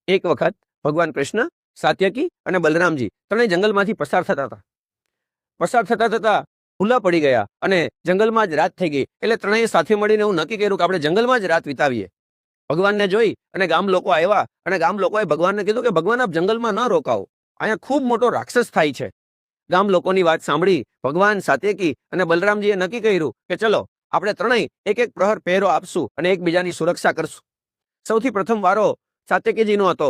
એક વખત ભગવાન કૃષ્ણ, સાત્યકી અને બલરામજી ત્રણેય જંગલમાંથી પસાર થતા હતા. પસાર થતા થતા ભૂલા પડી ગયા અને જંગલમાં જ રાત થઈ ગઈ. એટલે ત્રણેય સાથે મળીને એવું નક્કી કર્યું કે આપણે જંગલમાં જ રાત વિતાવીએ. ભગવાનને જોઈ અને ગામ લોકો આવ્યા અને ગામ લોકોએ ભગવાનને કીધું કે ભગવાન આપ જંગલમાં ન રોકાવો, અહીંયા ખૂબ મોટો રાક્ષસ થાય છે. ગામ લોકોની વાત સાંભળી ભગવાન, સાત્યકી અને બલરામજીએ નક્કી કર્યું કે ચલો આપણે ત્રણેય એક એક પ્રહર પહેરો આપશું અને એકબીજાની સુરક્ષા કરશું. સૌથી પ્રથમ વારો સાત્યકીજીનો હતો.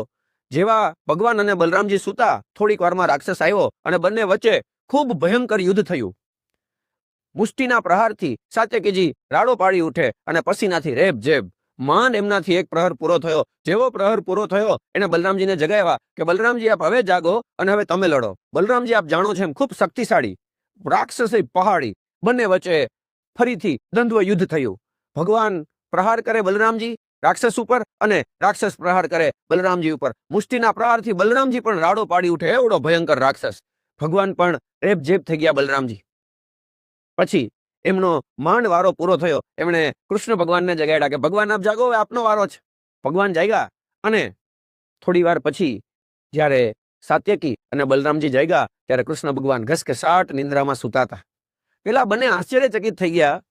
જેવા ભગવાન અને બલરામજી સૂતા થોડીક વારમાં રાક્ષસ આવ્યો અને બંને વચ્ચે ખૂબ ભયંકર યુદ્ધ થયું. મુષ્ટિના પ્રહારથી સાત્યકીજી રાડો પાડી ઉઠે અને પસીનાથી રેબ જેબ. માંડ એમનાથી એક પ્રહર પૂરો થયો. જેવો પ્રહર પૂરો થયો એને બલરામજીને જગાવ્યા કે બલરામજી આપ હવે જાગો અને હવે તમે લડો. બલરામજી આપ જાણો છો એમ ખૂબ શક્તિશાળી, રાક્ષસી પહાડી. બંને વચ્ચે ફરીથી દ્વંદ્વ યુદ્ધ થયું. ભગવાન પ્રહાર કરે બલરામજી રાક્ષસ ઉપર અને રાક્ષસ પ્રહાર કરે બલરામજી ઉપર. મુષ્ટિના પ્રહારથી બલરામજી પણ રાડો પાડી ઉઠે, એવડો ભયંકર રાક્ષસ. ભગવાન પણ રેબ જેબ થઈ ગયા બલરામજી. પછી એમનો માંડ વારો પૂરો થયો. એમણે કૃષ્ણ ભગવાનને જગાડ્યા કે ભગવાન આપ જાગો, હવે આપનો વારો છે. ભગવાન જાગ્યા અને થોડી વાર પછી જ્યારે સાત્યકી અને બલરામજી જાગ્યા ત્યારે કૃષ્ણ ભગવાન ઘસઘસાટ નિંદ્રામાં સૂતા હતા. પેલા બંને આશ્ચર્યચકિત થઈ ગયા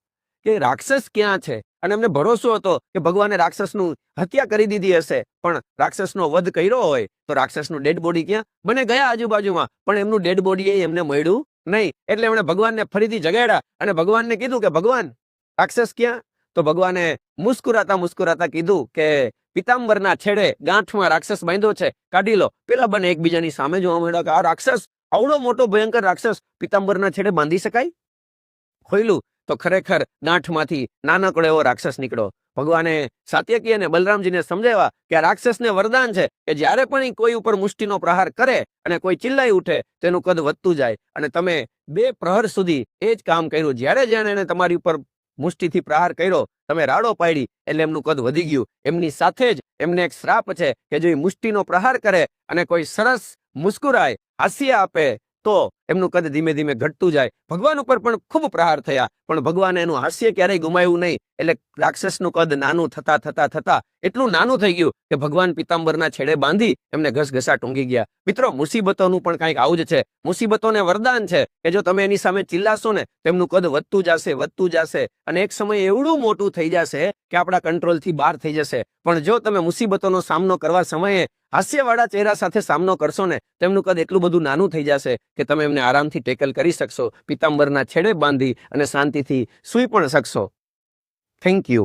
કે રાક્ષસ ક્યાં છે, અને એમને ભરોસો હતો કે ભગવાને રાક્ષસનું હત્યા કરી દીધી હશે, પણ રાક્ષસનો વધ કર્યો હોય તો રાક્ષસનું ડેડ બોડી ક્યાં? બંને ગયા આજુબાજુમાં, પણ એમનું ડેડ બોડી એમને મળ્યું નહીં. એટલે એમણે ભગવાનને ફરીથી જગાડ્યા અને ભગવાનને કીધું કે ભગવાન રાક્ષસ ક્યાં? તો ભગવાને મુસ્કુરાતા મુસ્કુરાતા કીધું કે પિતાંબરના છેડે ગાંઠમાં રાક્ષસ બાંધ્યો છે, કાઢી લો. પેલા બંને એકબીજાની સામે જોવા મળ્યા કે આ રાક્ષસ, આવડો મોટો ભયંકર રાક્ષસ પિતાંબરના છેડે બાંધી શકાય? ખોયલું તો ખરેખર ગાંઠમાંથી નાનકડો એવો રાક્ષસ નીકળ્યો. ભગવાને સાત્યકી અને બલરામજીને સમજાવ્યા કે આ રાક્ષસને વરદાન છે કે જ્યારે પણ એ કોઈ ઉપર મુષ્ટિનો પ્રહાર કરે અને કોઈ ચિલ્લાઈ ઉઠે તેનું કદ વધતું જાય. અને તમે 2 પ્રહર સુધી એ જ કામ કર્યું. જ્યારે એને તમારી ઉપર મુષ્ટિથી પ્રહાર કર્યો, તમે રાડો પાડી એટલે એમનું કદ વધી ગયું. એમની સાથે જ એમને એક શ્રાપ છે કે જો એ મુષ્ટિનો પ્રહાર કરે અને કોઈ સરસ મુસ્કુરાય, હાસ્ય આપે તો એમનું કદ ધીમે ધીમે ઘટતું જાય. ભગવાન ઉપર પણ ખૂબ પ્રહાર થયા, પણ ભગવાને એનું હાસ્ય ક્યારેય ગુમાવ્યું નહીં. એટલે રાક્ષસનું કદ નાનું થતા થતા થતા એટલું નાનું થઈ ગયું કે ભગવાન પિતાંબરના છેડે બાંધી એમને ઘસઘસા ટૂંગી ગયા. મિત્રો, મુસીબતોનું પણ કંઈક આવું જ છે. મુસીબતોને વરદાન છે કે જો તમે એની સામે ચિલ્લાશો ને તેમનું કદ વધતું જશે અને એક સમય એવડું મોટું થઈ જશે કે આપણા કંટ્રોલથી બહાર થઈ જશે. પણ જો તમે મુસીબતોનો સામનો કરવા સમયે હાસ્યવાળા ચહેરા સાથે સામનો કરશો ને, તેમનું કદ એટલું બધું નાનું થઈ જશે કે તમે એમને આરામથી ટેકલ કરી શકશો, પિતાંબરના છેડે બાંધી અને શાંતિથી સૂઈ પણ શકશો. Thank you.